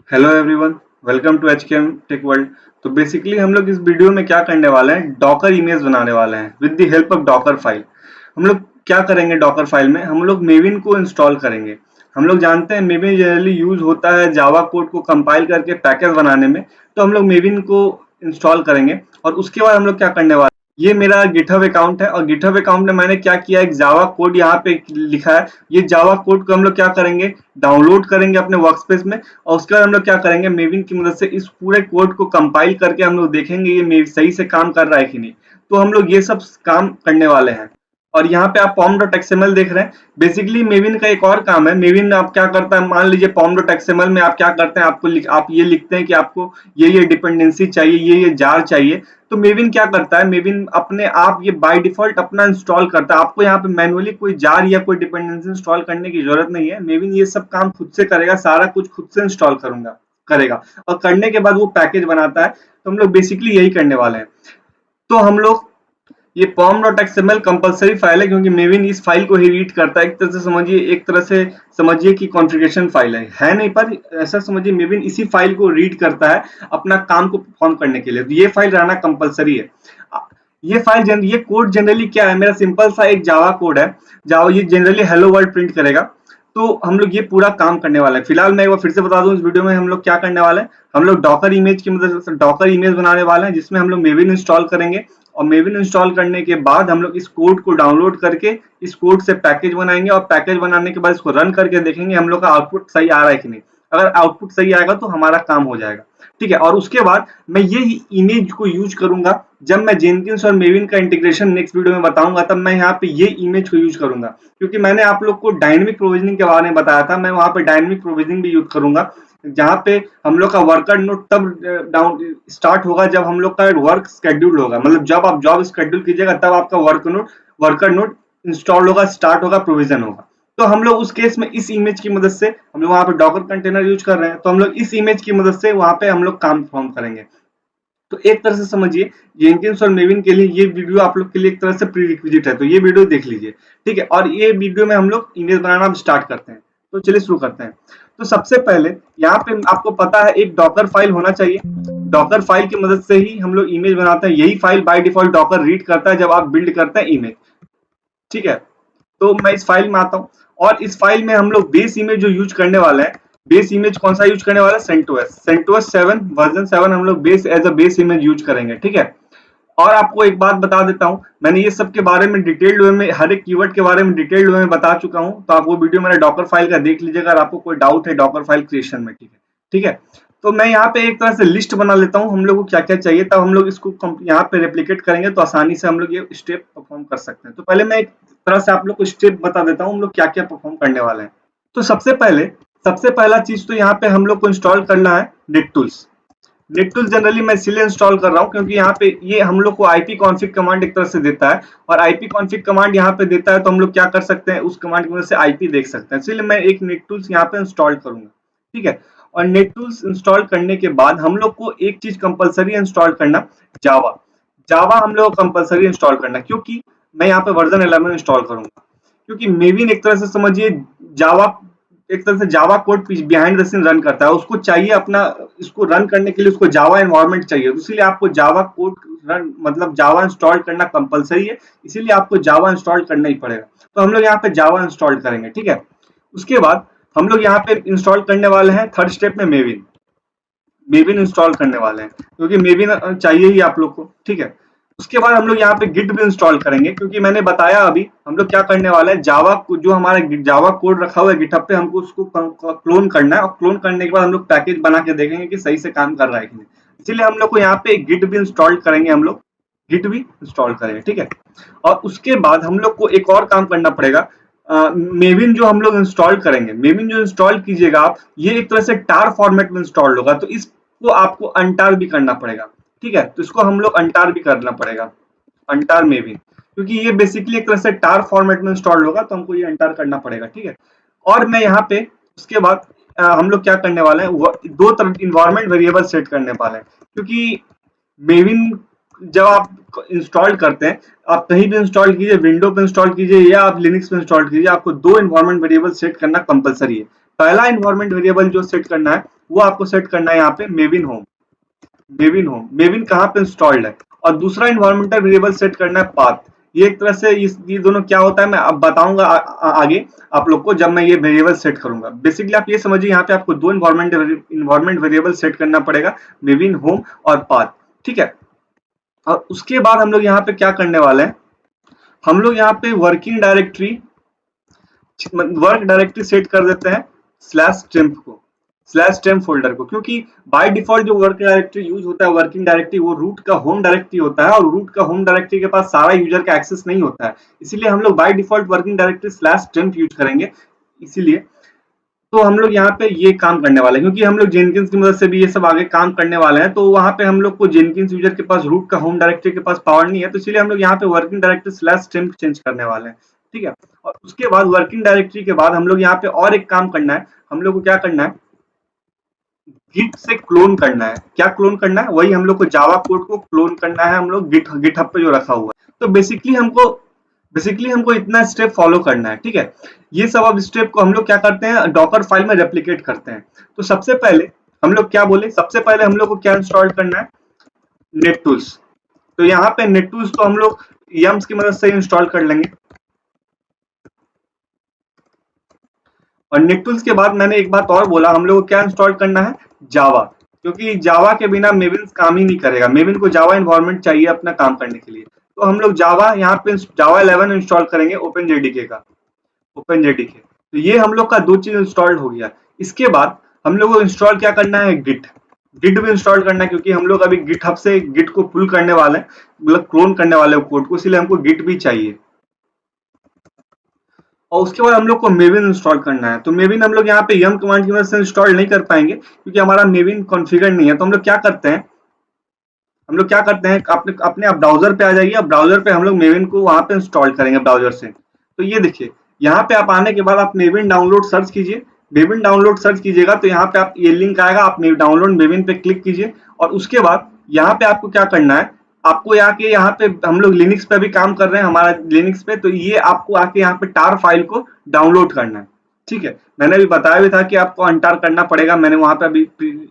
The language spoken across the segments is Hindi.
Hello everyone, welcome to HKM tech world. तो बेसिकली हम लोग इस वीडियो में क्या करने वाले हैं, डॉकर इमेज बनाने वाले हैं with the help of Docker file. हम लोग क्या करेंगे, डॉकर फाइल में हम लोग मेविन को इंस्टॉल करेंगे। हम लोग जानते हैं मेविन जनरली यूज होता है जावा कोड को कंपाइल करके पैकेज बनाने में। तो हम लोग मेविन को इंस्टॉल करेंगे और उसके बाद हम लोग क्या करने वाले, ये मेरा गिटहब अकाउंट है और गिटहब अकाउंट में मैंने क्या किया, एक जावा कोड यहाँ पे लिखा है। ये जावा कोड को हम लोग क्या करेंगे, डाउनलोड करेंगे अपने वर्कस्पेस में और उसके बाद हम लोग क्या करेंगे, मेविन की मदद से इस पूरे कोड को कंपाइल करके हम लोग देखेंगे ये सही से काम कर रहा है कि नहीं। तो हम लोग ये सब काम करने वाले हैं। और यहाँ पे आप pom.xml देख रहे हैं। बेसिकली मेविन का एक और काम है। मेविन आप क्या करता है, मान लीजिए pom.xml में आप क्या करते हैं, आप ये लिखते हैं कि आपको ये डिपेंडेंसी चाहिए, ये जार चाहिए। तो मेविन क्या करता है, मेविन अपने आप ये बाय डिफॉल्ट अपना इंस्टॉल करता है। आपको यहाँ पे मैनुअली कोई जार या कोई डिपेंडेंसी इंस्टॉल करने की जरूरत नहीं है। मेविन ये सब काम खुद से करेगा, सारा कुछ खुद से इंस्टॉल करेगा और करने के बाद वो पैकेज बनाता है। तो हम लोग बेसिकली यही करने वाले हैं। तो हम लोग ये pom.xml कंपलसरी फाइल है क्योंकि मेविन इस फाइल को ही रीड करता है। एक तरह से समझिए कि कॉन्फ़िगरेशन फाइल है नहीं, पर ऐसा समझिए मेविन इसी फाइल को रीड करता है अपना काम को परफॉर्म करने के लिए। तो ये फाइल रहना कंपलसरी है। ये कोड जनरली क्या है, मेरा सिंपल सा एक जावा कोड है। जावा ये जनरली हेलो वर्ल्ड प्रिंट करेगा। तो हम लोग ये पूरा काम करने वाले हैं। फिलहाल मैं एक बार फिर से बता दूं, इस वीडियो में हम लोग क्या करने वाले हैं, हम लोग डॉकर इमेज की मदद से डॉकर इमेज बनाने वाले हैं जिसमें हम लोग मेविन इंस्टॉल करेंगे। और मेविन इंस्टॉल करने के बाद हम लोग इस कोड को डाउनलोड करके इस कोड से पैकेज बनाएंगे और पैकेज बनाने के बाद इसको रन करके देखेंगे हम लोग का आउटपुट सही आ रहा है कि नहीं। अगर आउटपुट सही आएगा तो हमारा काम हो जाएगा। ठीक है, और उसके बाद मैं ये इमेज को यूज करूंगा। जब मैं जेनकिंस और मेविन का इंटीग्रेशन नेक्स्ट वीडियो में बताऊंगा तब मैं यहाँ पे ये इमेज को यूज करूंगा, क्योंकि मैंने आप लोग को डायनेमिक प्रोविजनिंग के बारे में बताया था। मैं वहां पे डायनेमिक प्रोविजनिंग भी यूज करूंगा, जहां पे हम लोग का वर्कर नोट तब डाउन स्टार्ट होगा जब हम लोग का वर्क शेड्यूल होगा। मतलब जब आप जॉब शेड्यूल कीजिएगा तब आपका वर्कर नोट इंस्टॉल होगा, स्टार्ट होगा, प्रोविजन होगा। तो हम लोग उस केस में इस इमेज की मदद से, हम लोग वहां पे डॉकर कंटेनर यूज कर रहे हैं, तो हम लोग इस इमेज की मदद से वहां पे हम लोग काम परफॉर्म करेंगे। तो एक तरह से समझिए जेनकिंस और मेविन के लिए ये वीडियो आप लोग के लिए एक तरह से प्री रिक्विजिट है। तो ये वीडियो देख लीजिए, ठीक है। और ये वीडियो में हम लोग इमेज बनाना स्टार्ट करते हैं। तो चलिए शुरू करते हैं। तो सबसे पहले यहाँ पे आपको पता है एक डॉकर फाइल होना चाहिए। डॉकर फाइल की मदद से ही हम लोग इमेज बनाते हैं। यही file by default Docker read करता है जब आप बिल्ड करते हैं इमेज। ठीक है, तो मैं इस फाइल में आता हूँ और इस फाइल में हम लोग बेस इमेज जो यूज करने वाले हैं, बेस इमेज कौन सा यूज करने वाला है, सेंटोस 7 वर्जन 7 हम लोग base as a base image use करेंगे। ठीक है, और आपको एक बात बता देता हूं, मैंने ये सब के बारे में डिटेल्ड वे में, हर एक कीवर्ड के बारे में डिटेल्ड वे में बता चुका हूं। तो आप वो वीडियो मेरे डॉकर फाइल का देख लीजिएगा अगर आपको कोई डाउट है डॉकर फाइल क्रिएशन में। ठीक है, ठीक है। तो मैं यहाँ पे एक तरह से लिस्ट बना लेता हूँ हम लोग को क्या क्या चाहिए, तब हम लोग इसको यहाँ पे रेप्लिकेट करेंगे तो आसानी से हम लोग ये स्टेप परफॉर्म कर सकते हैं। तो पहले मैं एक तरह से आप लोग को स्टेप बता देता हूँ हम लोग क्या क्या परफॉर्म करने वाले हैं। तो सबसे पहला चीज तो यहाँ पे हम लोग को इंस्टॉल करना है नेटटूल्स। नेटटूल्स जनरली मैं इसलिए इंस्टॉल कर रहा हूँ क्योंकि यहाँ पे ये हम लोग को आईपी कॉन्फिग कमांड एक तरह से देता है, और आईपी कॉन्फिग कमांड यहाँ पे देता है तो हम लोग क्या कर सकते हैं, उस कमांड की मदद से आईपी देख सकते हैं। इसलिए मैं एक नेटटूल्स यहाँ पे इंस्टॉल करूंगा। ठीक है, और नेटटूल्स इंस्टॉल करने के बाद हम लोग को एक चीज कंपलसरी इंस्टॉल करना, जावा। जावा हम लोग को कंपलसरी इंस्टॉल करना, क्योंकि मैं यहाँ पे वर्जन 11 इंस्टॉल करूंगा। क्योंकि मेविन एक तरह से समझिए जावा, एक तरह से Java code behind the scene run करता है। उसको चाहिए अपना, इसको रन करने के लिए उसको जावा एनवायरनमेंट चाहिए। तो इसीलिए आपको जावा कोड रन, मतलब जावा इंस्टॉल करना कंपलसरी है। इसीलिए आपको जावा इंस्टॉल करना ही पड़ेगा। तो हम लोग यहाँ पे जावा इंस्टॉल करेंगे। ठीक है, उसके बाद हम लोग यहाँ पे इंस्टॉल करने वाले हैं थर्ड स्टेप में मेविन। मेविन इंस्टॉल करने वाले हैं क्योंकि मेविन चाहिए ही आप लोग को। ठीक है, उसके बाद हम लोग यहाँ पे गिट भी इंस्टॉल करेंगे, क्योंकि मैंने बताया अभी हम लोग क्या करने वाले हैं, जावा जो हमारा जावा कोड रखा हुआ है गिटहब पे, हमको उसको क्लोन करना है। और क्लोन करने के बाद हम लोग पैकेज बना के देखेंगे कि सही से काम कर रहा है कि नहीं। इसीलिए हम लोग को यहाँ पे गिट भी इंस्टॉल करेंगे, हम लोग गिट भी इंस्टॉल करेंगे। ठीक है, और उसके बाद हम लोग को एक और काम करना पड़ेगा। मेविन जो हम लोग इंस्टॉल करेंगे, मेविन जो इंस्टॉल कीजिएगा आप, ये एक तरह से टार फॉर्मेट में इंस्टॉल होगा, तो इसको आपको अनटार भी करना पड़ेगा। ठीक है, तो इसको हम लोग अनटार भी करना पड़ेगा, अनटार मेविन, क्योंकि ये बेसिकली एक तरह से टार फॉर्मेट में इंस्टॉल होगा, तो हमको ये अनटार करना पड़ेगा। ठीक है, और मैं यहाँ पे उसके बाद हम लोग क्या करने वाले हैं, दो तरह इन्वायरमेंट वेरिएबल सेट करने वाले हैं। क्योंकि मेविन जब आप इंस्टॉल करते हैं, आप कहीं भी इंस्टॉल कीजिए, विंडो पे इंस्टॉल कीजिए या आप लिनक्स पे इंस्टॉल कीजिए, आपको दो इन्वायरमेंट वेरिएबल सेट करना कंपलसरी है। पहला इन्वायरमेंट वेरिएबल जो सेट करना है वो आपको सेट करना है यहाँ पे मेविन होम। मेविन कहाँ पे इंस्टॉल्ड है, और दूसरा इन्वायरमेंटल वेरिएबल सेट करना है पाथ। ये एक तरह से ये दोनों क्या होता है मैं अब बताऊंगा आगे आप लोग को, जब मैं ये वेरिएबल सेट करूंगा। बेसिकली आप ये समझिए यहाँ पे आपको दो इन्वायरमेंट वेरिएबल सेट करना पड़ेगा, मेविन होम और पाथ, ठीक है। और उसके बाद हम लोग यहाँ पे क्या करने वाले हैं, हम लोग यहाँ पे वर्क डायरेक्टरी सेट कर देते हैं स्लैश टेम्प फोल्डर को, क्योंकि बाय डिफॉल्ट जो वर्क डायरेक्टरी यूज होता है वर्किंग डायरेक्टरी वो रूट का होम डायरेक्टरी होता है, और रूट का होम डायरेक्टरी के पास सारा यूजर का एक्सेस नहीं होता है, इसीलिए हम लोग by default working directory slash temp use करेंगे। इसीलिए तो हम लोग यहाँ पे ये काम करने वाले हैं, क्योंकि हम लोग जेनकिंस की मदद से भी ये सब आगे काम करने वाले हैं, तो वहां पे हम लोग को जेनकिंस यूजर के पास रूट का होम डायरेक्टरी के पास पावर नहीं है, तो इसलिए हम लोग यहाँ पे working directory slash temp change करने वाले हैं, ठीक है। और उसके बाद वर्किंग डायरेक्टरी के बाद हम लोग यहाँ पे और एक काम करना है, हम लोग को क्या करना है, गिट से क्लोन करना है। क्या क्लोन करना है, वही हम लोग को जावा कोड को क्लोन करना है, हम लोग गिटहब पे जो रखा हुआ है। तो बेसिकली हमको इतना स्टेप फॉलो करना है, ठीक है। ये सब अब स्टेप को हम लोग क्या करते हैं, डॉकर फाइल में रेप्लिकेट करते हैं। तो सबसे पहले हम लोग क्या बोले, सबसे पहले हम लोग को क्या इंस्टॉल करना है, नेट टूल्स। तो यहाँ पे नेट टूल्स तो हम लोग यम्स की मदद से इंस्टॉल कर लेंगे। और नेट टूल्स के बाद मैंने एक बात और बोला, हम लोग को क्या इंस्टॉल करना है, जावा, क्योंकि जावा के बिना मेविन काम ही नहीं करेगा, मेविन को जावा इन्वायरमेंट चाहिए अपना काम करने के लिए। तो हम लोग जावा यहाँ पे जावा 11 इंस्टॉल करेंगे ओपन जेडीके। तो ये हम लोग का दो चीज इंस्टॉल्ड हो गया। इसके बाद हम लोग को इंस्टॉल क्या करना है, गिट भी इंस्टॉल करना है, क्योंकि हम लोग अभी गिटहब से गिट को पुल करने वाले हैं, मतलब क्लोन करने वाले हैं कोड को, इसलिए हमको गिट भी चाहिए। और उसके बाद हम लोग को मेविन इंस्टॉल करना है। तो मेविन हम लोग यहाँ पे यम कमांड की मदद से इंस्टॉल नहीं कर पाएंगे, क्योंकि हमारा मेविन कॉन्फ़िगर नहीं है। तो हम लोग क्या करते हैं, अपने अपने आप ब्राउजर पे आ जाइए, अब ब्राउजर पे हम लोग मेविन को वहां पे इंस्टॉल करेंगे ब्राउजर से। तो ये देखिए, यहाँ पे आप आने के बाद आप मेविन डाउनलोड सर्च कीजिए, मेविन डाउनलोड सर्च कीजिएगा तो यहाँ पे आप ये लिंक आएगा, आप डाउनलोड मेविन पे क्लिक कीजिए। और उसके बाद यहाँ पे आपको क्या करना है, आपको आके यहाँ पे हम लोग लिनक्स पे भी काम कर रहे हैं, हमारा लिनक्स पे, तो ये आपको आके यहाँ पे टार फाइल को डाउनलोड करना है, ठीक है। मैंने अभी बताया भी था कि आपको अनटार करना पड़ेगा, मैंने वहां पे अभी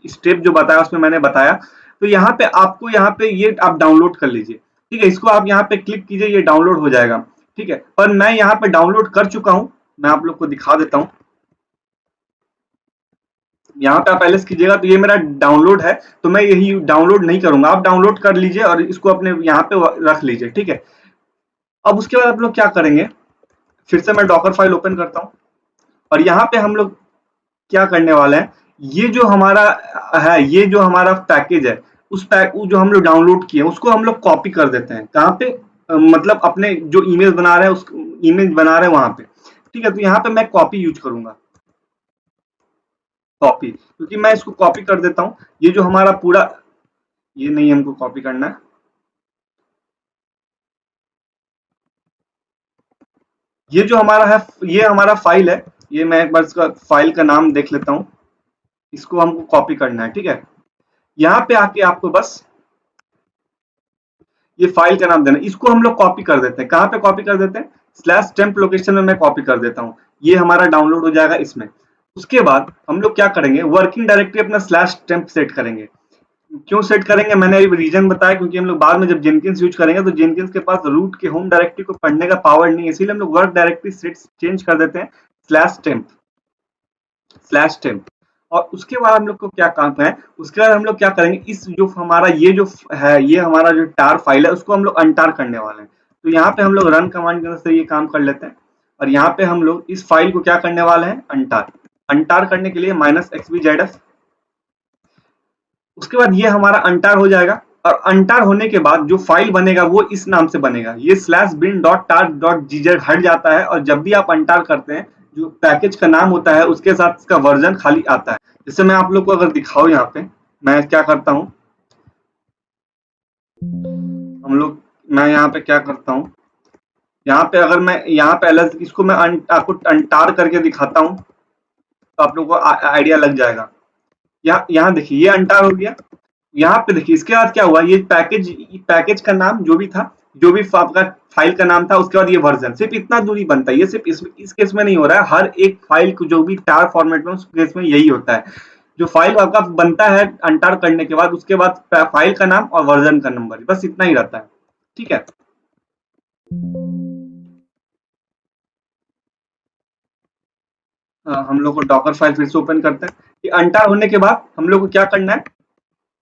स्टेप जो बताया उसमें मैंने बताया। तो यहाँ पे आपको यहाँ पे ये आप डाउनलोड कर लीजिए, ठीक है। इसको आप यहाँ पे क्लिक कीजिए, ये डाउनलोड हो जाएगा, ठीक है। पर मैं यहाँ पे डाउनलोड कर चुका हूँ, मैं आप लोग को दिखा देता हूँ। यहाँ पे आप एलएस कीजिएगा तो ये मेरा डाउनलोड है, तो मैं यही डाउनलोड नहीं करूंगा, आप डाउनलोड कर लीजिए और इसको अपने यहाँ पे रख लीजिए, ठीक है। अब उसके बाद आप लोग क्या करेंगे, फिर से मैं डॉकर फाइल ओपन करता हूँ, और यहाँ पे हम लोग क्या करने वाले हैं, ये जो हमारा है, ये जो हमारा पैकेज है, उस जो हम लोग डाउनलोड किए उसको हम लोग कॉपी कर देते हैं, कहाँ पे, मतलब अपने जो इमेज बना रहे हैं उस इमेज बना रहे हैं वहां पे, ठीक है। तो यहाँ पे मैं कॉपी यूज करूंगा, कॉपी, क्योंकि मैं इसको कॉपी कर देता हूँ। ये जो हमारा पूरा, ये नहीं हमको कॉपी करना है, ये जो हमारा है, ये हमारा फाइल है, ये मैं एक बार इसका फाइल का नाम देख लेता हूँ, इसको हमको कॉपी करना है, ठीक है। यहाँ पे आके आपको बस ये फाइल का नाम देना, इसको हम लोग कॉपी कर देते हैं, कहाँ पे कॉपी कर देते हैं, स्लैश टेम्प लोकेशन में मैं कॉपी कर देता हूँ, ये हमारा डाउनलोड हो जाएगा इसमें। उसके बाद हम लोग क्या करेंगे, वर्किंग डायरेक्टरी अपना स्लैश टेम्प सेट करेंगे। क्यों सेट करेंगे, मैंने अभी रीजन बताया, क्योंकि हम लोग बाद में जब जेनकिंस यूज करेंगे तो जेनकिंस के पास रूट के होम डायरेक्टरी को पढ़ने का पावर नहीं है, इसीलिए हम लोग वर्क डायरेक्टरी सेट चेंज कर देते हैं स्लैश टेम्प। और उसके बाद हम लोग को क्या काम है, उसके बाद हम लोग क्या करेंगे, इस जो हमारा ये जो है, ये हमारा जो टार फाइल है उसको हम लोग अनटार करने वाले हैं। तो यहाँ पे हम लोग रन कमांड की मदद से ये काम कर लेते हैं, और यहाँ पे हम लोग इस फाइल को क्या करने वाले हैं, अंटार करने के लिए -xbzf। उसके बाद ये हमारा अंटार हो जाएगा, और अंटार होने के बाद जो फाइल बनेगा वो इस नाम से बनेगा, ये /bin.tar.gz हट जाता है, और जब भी आप अंटार करते हैं जो पैकेज का नाम होता है उसके साथ इसका वर्जन खाली आता है। जैसे मैं आप लोग को अगर दिखाऊं, यहाँ पे मैं क्या करता हूँ, मैं यहाँ पे क्या करता हूँ, यहाँ पे अगर मैं यहाँ पे इसको मैं आपको अंटार करके दिखाता हूँ तो आप लोग को आइडिया लग जाएगा। यहाँ देखिए ये अंटार हो गया। यहाँ पे देखिए इसके बाद क्या हुआ, ये पैकेज का नाम जो भी था जो भी आपका फाइल का नाम था, उसके बाद ये वर्जन, सिर्फ इतना दूरी बनता है। ये सिर्फ इस केस में नहीं हो रहा है, हर एक फाइल को जो भी टार फॉर्मेट में, उस केस में यही होता है। जो फाइल आपका बनता है अनटार करने के बाद, उसके बाद फाइल का नाम और वर्जन का नंबर, बस इतना ही रहता है। ठीक है, हम लोग को डॉकर फाइल फिर से ओपन करते हैं। कि अनटार होने के बाद हम लोग को क्या करना है,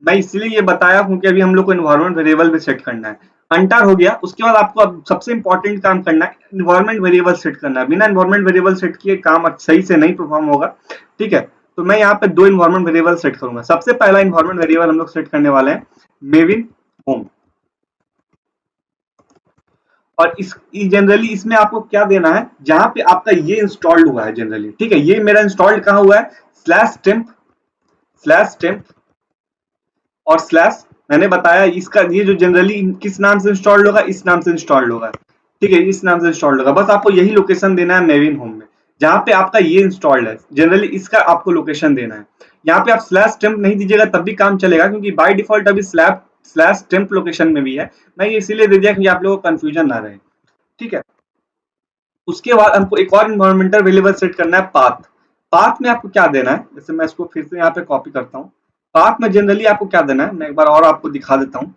मैं इसलिए ये बताया क्योंकि अभी हम लोग को इन्वायरमेंट वेरिएबल भी सेट करना है। अनटार हो गया, उसके बाद आपको अब सबसे इंपॉर्टेंट काम करना है, इन्वायरमेंट वेरिएबल सेट करना है। बिना इन्वायरमेंट वेरिएबल सेट किए काम सही से नहीं परफॉर्म होगा। ठीक है, तो मैं यहाँ पे दो इन्वायरमेंट वेरिएबल सेट करूंगा। सबसे पहला इन्वायरमेंट वेरिएबल हम लोग सेट करने वाले हैं मेविन होम। और इस जनरली इसमें आपको क्या देना है, जहां पे आपका ये इंस्टॉल्ड हुआ है जनरली। ठीक है, ये मेरा इंस्टॉल्ड कहाँ हुआ है, स्लैश टेम्प और स्लैश, मैंने बताया इसका ये जो जनरली किस नाम से इंस्टॉल्ड होगा, इस नाम से इंस्टॉल्ड होगा। ठीक है, इस नाम से इंस्टॉल्ड होगा। बस आपको यही लोकेशन देना है मेविन होम में, जहां पे आपका ये इंस्टॉल्ड है, जनरली इसका आपको लोकेशन देना है। यहाँ पे आप स्लैश टेम्प नहीं दीजिएगा तब भी काम चलेगा, क्योंकि बाय डिफॉल्ट अभी स्लैश टेम्प लोकेशन में भी है। मैं ये इसीलिए दे दिया क्योंकि आप लोगों को कंफ्यूजन ना रहे। ठीक है, उसके बाद हमको एक और इन्वायरमेंटल वेरिएबल सेट करना है पाथ। पाथ में आपको क्या देना है, जैसे मैं इसको फिर से यहाँ पे कॉपी करता हूँ। पाथ में जनरली आपको क्या देना है, मैं एक बार और आपको दिखा देता हूँ।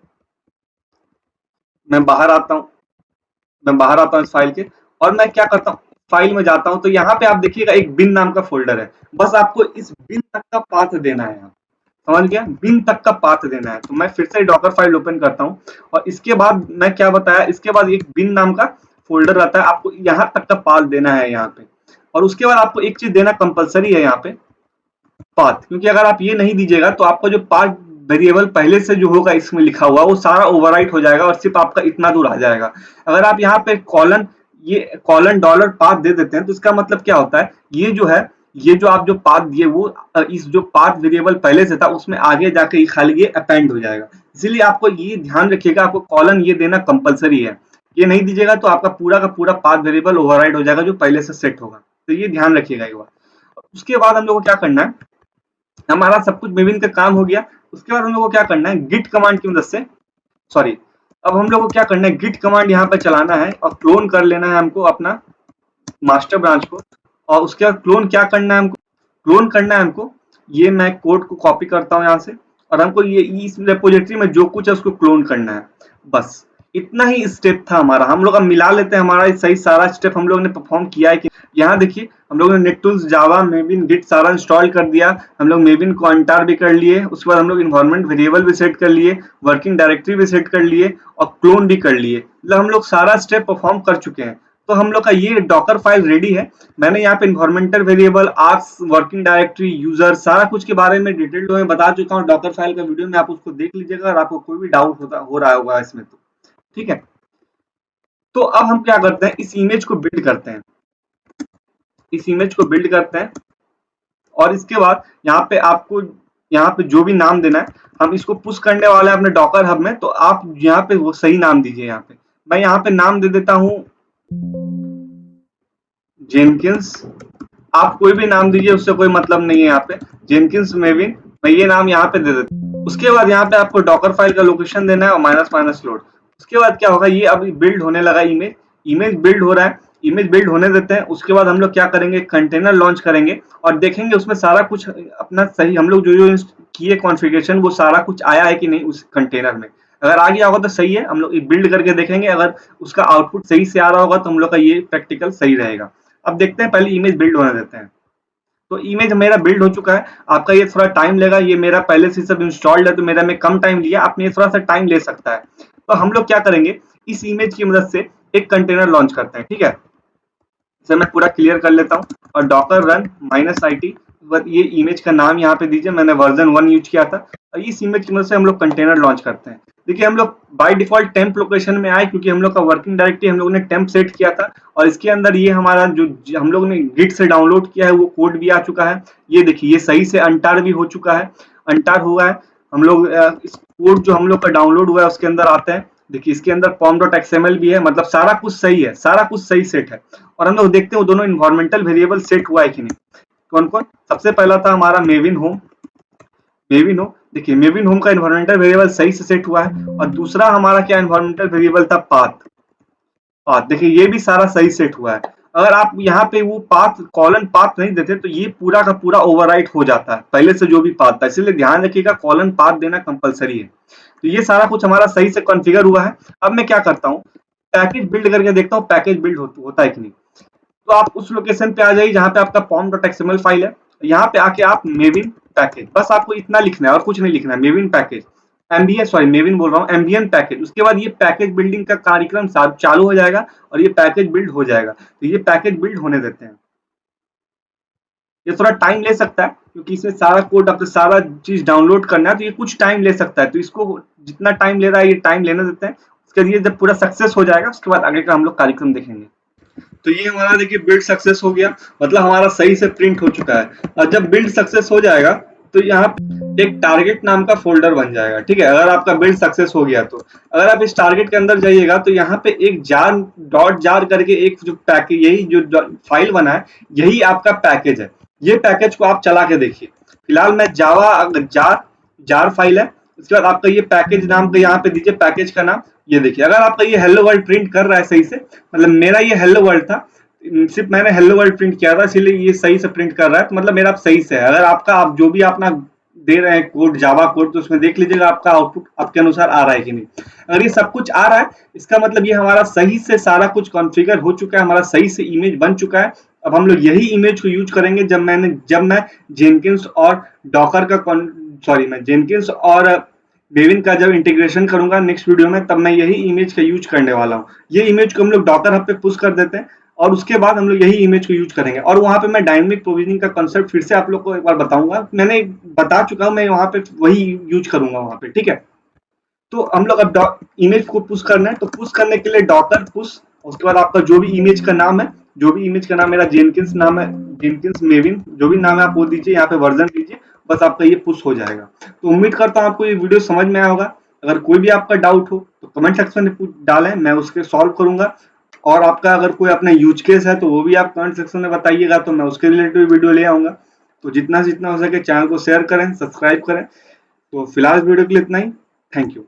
मैं बाहर आता हूँ, इस फाइल के, और मैं क्या करता हूँ, फाइल में जाता हूँ, तो यहाँ पे आप देखिएगा एक बिन नाम का फोल्डर है। बस आपको इस बिन तक का पाथ देना है। यहाँ समझ गया, बिन तक का पाथ देना है। तो मैं फिर से डॉकर फाइल ओपन करता हूँ, और इसके बाद मैं क्या बताया, इसके बाद एक बिन नाम का फोल्डर रहता है, आपको यहाँ तक का पाथ देना है यहाँ पे। और उसके बाद आपको एक चीज देना कंपलसरी है यहाँ पे, पाथ, क्योंकि अगर आप ये नहीं दीजिएगा तो आपका जो पाथ वेरिएबल पहले से जो होगा इसमें लिखा हुआ, वो सारा ओवरराइट हो जाएगा और सिर्फ आपका इतना दूर आ जाएगा। अगर आप यहाँ पे कॉलन, ये कॉलन डॉलर पाथ दे देते हैं, तो इसका मतलब क्या होता है, ये जो है, ये जो आप जो पाथ दिए वो इस जो पाथ वेरिएबल पहले से था उसमें आगे जाके ये खाली ये अपेंड हो जाएगा। इसीलिए आपको ये ध्यान रखिएगा, आपको कॉलन ये देना कंपलसरी है। ये नहीं दीजिएगा तो आपका पूरा का पूरा पाथ वेरिएबल ओवरराइड हो जाएगा जो पहले से सेट होगा। तो ये ध्यान रखिएगा एक बार। उसके बाद हम लोग को क्या करना है, हमारा सब कुछ मेविन का काम हो गया। उसके बाद हम लोग को क्या करना है, गिट कमांड की मदद से, सॉरी, अब हम लोग को क्या करना है, गिट कमांड यहाँ पे चलाना है और क्लोन कर लेना है हमको अपना मास्टर ब्रांच को। और उसके बाद क्लोन क्या करना है हमको, क्लोन करना है हमको, ये मैं कोड को कॉपी करता हूँ यहाँ से, और हमको ये इस रेपोजिटरी में जो कुछ है उसको क्लोन करना है। बस इतना ही स्टेप था हमारा। हम लोग अब मिला लेते हैं, हमारा सही सारा स्टेप हम लोग ने परफॉर्म किया है कि, यहाँ देखिए हम लोग ने नेटटूल्स, जावा, मेविन, गिट सारा इंस्टॉल कर दिया। हम लोग मेविन को अनटार भी कर लिए, उसके बाद हम लोग इन्वायरमेंट वेरिएबल भी सेट कर लिए, वर्किंग डायरेक्टरी भी सेट कर लिए, और क्लोन भी कर लिए। मतलब हम लोग सारा स्टेप परफॉर्म कर चुके हैं। तो हम लोग का ये डॉकर फाइल रेडी है। मैंने यहाँ पे environmental variable, arcs, working directory, user, सारा कुछ के बारे में डिटेल्ड में बता चुका हूँ। डॉकर फाइल का वीडियो में आप उसको देख लीजिएगा और आपको कोई भी डाउट हो रहा होगा इसमें तो। ठीक है, तो अब हम क्या करते हैं, इस इमेज को बिल्ड करते हैं, और इसके बाद यहाँ पे आपको, यहाँ पे जो भी नाम देना है, हम इसको पुश करने वाले हैं अपने डॉकर हब में। तो आप यहाँ पे वो सही नाम दीजिए। यहाँ पे मैं यहाँ पे नाम दे देता हूँ जेनकिंस। आप कोई भी नाम दीजिए, उससे कोई मतलब नहीं है। यहाँ पे जेनकिंस मेविन, मैं ये नाम यहाँ पे दे देता हूँ। उसके बाद यहाँ पे आपको डॉकर फाइल का लोकेशन देना है और माइनस माइनस लोड। उसके बाद क्या होगा, ये अभी बिल्ड होने लगा, इमेज बिल्ड हो रहा है। इमेज बिल्ड होने देते हैं। उसके बाद हम लोग क्या करेंगे, कंटेनर लॉन्च करेंगे और देखेंगे उसमें सारा कुछ अपना सही, हम लोग जो जो किए कॉन्फ़िगरेशन, वो सारा कुछ आया है कि नहीं उस कंटेनर में। अगर आ गया होगा तो सही है, हम लोग बिल्ड करके देखेंगे। अगर उसका आउटपुट सही से आ रहा होगा तो हम लोग का ये प्रैक्टिकल सही रहेगा। अब देखते हैं, पहले इमेज बिल्ड होने देते हैं। तो इमेज मेरा बिल्ड हो चुका है। आपका ये थोड़ा टाइम लेगा, ये मेरा पहले से सब इंस्टॉल्ड है तो मेरा में कम टाइम लिया, आप में थोड़ा सा टाइम ले सकता है। तो हम लोग क्या करेंगे, इस इमेज की मदद से एक कंटेनर लॉन्च करते हैं। ठीक है, इसे मैं पूरा क्लियर कर लेता हूँ, और डॉकर रन -it, ये इमेज का नाम यहाँ पे दीजिए। मैंने वर्जन 1 यूज किया था। और इस इमेज की मदद से हम लोग कंटेनर लॉन्च करते हैं। देखिए हम लोग बाय डिफॉल्ट टेम्प लोकेशन में आए, क्योंकि हम लोग का वर्किंग डायरेक्टरी हम लोग ने टेम्प सेट किया था, और इसके अंदर ये हमारा जो हम लोग ने गिट से डाउनलोड किया है वो कोड भी आ चुका है। ये देखिए, ये सही से अनटार भी हो चुका है, अनटार हुआ है। हम लोग इस कोड जो हम लोग का डाउनलोड हुआ है उसके अंदर आते हैं। देखिए इसके अंदर pom.xml भी है, मतलब सारा कुछ सही है, सारा कुछ सही सेट है। और हम लोग देखते हैं वो दोनों इन्वायरमेंटल वेरिएबल सेट हुआ है कि नहीं। कौन कौन, सबसे पहला था हमारा मेविन होम। मेविन होम, देखिए मेविन होम का एनवायरमेंटल वेरिएबल सही से सेट हुआ है, और दूसरा हमारा क्या एनवायरमेंटल वेरिएबल था, पाथ। पाथ देखिए ये भी सारा सही सेट हुआ है। अगर आप यहाँ पे वो पाथ कॉलन पाथ नहीं देते तो ये पूरा का पूरा ओवरराइट हो जाता है पहले से जो भी पाथ था, इसलिए ध्यान रखिएगा कॉलन पाथ देना कंपलसरी है। तो ये सारा कुछ हमारा सही से कॉन्फ़िगर हुआ है। अब मैं क्या करता हूँ, पैकेज बिल्ड करके देखता हूँ पैकेज बिल्ड होता है कि नहीं। तो आप उस लोकेशन पे आ जाइए जहाँ पे आपका pom.xml फाइल है, यहाँ पे आके आप मेविन पैकेज, बस आपको इतना लिखना है और कुछ नहीं लिखना है, Maven package MBA sorry Maven बोल रहा हूँ, एम्बियन पैकेज। उसके बाद ये पैकेज बिल्डिंग का कार्यक्रम चालू हो जाएगा और ये पैकेज बिल्ड हो जाएगा। तो ये पैकेज बिल्ड होने देते हैं। ये थोड़ा टाइम ले सकता है क्योंकि इसमें सारा कोड आपको सारा चीज डाउनलोड करना है, तो ये कुछ टाइम ले सकता है। तो इसको जितना टाइम ले रहा है ये टाइम लेने देते हैं। उसके बाद ये जब पूरा सक्सेस हो जाएगा उसके बाद आगे का हम लोग कार्यक्रम देखेंगे। तो ये हमारा देखिए बिल्ड सक्सेस हो गया, मतलब हमारा सही से प्रिंट हो चुका है। और जब बिल्ड सक्सेस हो जाएगा तो यहाँ एक टारगेट नाम का फोल्डर बन जाएगा, ठीक है। अगर आपका बिल्ड सक्सेस हो गया तो अगर आप इस टारगेट के अंदर जाइएगा तो यहाँ पे एक जार डॉट जार करके एक जो पैकेज, यही जो फाइल बना है यही आपका पैकेज है। ये पैकेज को आप चला के देखिए। फिलहाल मैं जावा जार जार फाइल है, उसके बाद आपका ये पैकेज नाम का यहाँ पे दीजिए पैकेज का नाम। ये देखिए अगर आपका ये हेलो वर्ल्ड प्रिंट कर रहा है सही से, मतलब मेरा ये हेलो वर्ल्ड था, सिर्फ मैंने हेलो वर्ल्ड प्रिंट किया था इसलिए ये सही से प्रिंट कर रहा है, तो मतलब मेरा सही से है। अगर आपका आप जो भी अपना दे रहे हैं कोड जावा कोड, तो उसमें देख लीजिएगा आपका आउटपुट आपके अनुसार आ रहा है कि नहीं। अगर ये सब कुछ आ रहा है इसका मतलब ये हमारा सही से सारा कुछ कॉन्फ़िगर हो चुका है, हमारा सही से इमेज बन चुका है। अब हम लोग यही इमेज को यूज करेंगे जब मैं जेनकिंस और डॉकर का मैं जेनकिंस और मेविन का जब इंटीग्रेशन करूंगा नेक्स्ट वीडियो में, तब मैं यही इमेज का यूज करने वाला हूँ। ये इमेज को हम लोग डॉकर हब पे पुश कर देते हैं और उसके बाद हम लोग यही इमेज को यूज करेंगे। और वहां पे मैं डायनेमिक प्रोविजनिंग का कंसेप्ट फिर से आप लोग को एक बार बताऊंगा, मैंने बता चुका हूँ, मैं वहां पे वही यूज करूंगा वहां पे, ठीक है। तो हम लोग अब इमेज को पुश करना है, तो पुश करने के लिए डॉकर पुश, उसके बाद आपका जो भी इमेज का नाम है, जो भी इमेज का नाम मेरा जेनकिंस नाम है, जेनकिंस मेविन जो भी नाम है आप वो दीजिए, यहाँ पे वर्जन दीजिए, बस आपका ये पुश हो जाएगा। तो उम्मीद करता हूँ आपको ये वीडियो समझ में आया होगा। अगर कोई भी आपका डाउट हो तो कमेंट सेक्शन में डालें, मैं उसके सॉल्व करूंगा। और आपका अगर कोई अपना यूज केस है तो वो भी आप कमेंट सेक्शन में बताइएगा, तो मैं उसके रिलेटेड वीडियो ले आऊंगा। तो जितना जितना हो सके चैनल को शेयर करें, सब्सक्राइब करें। तो फिलहाल वीडियो के लिए इतना ही। Thank you.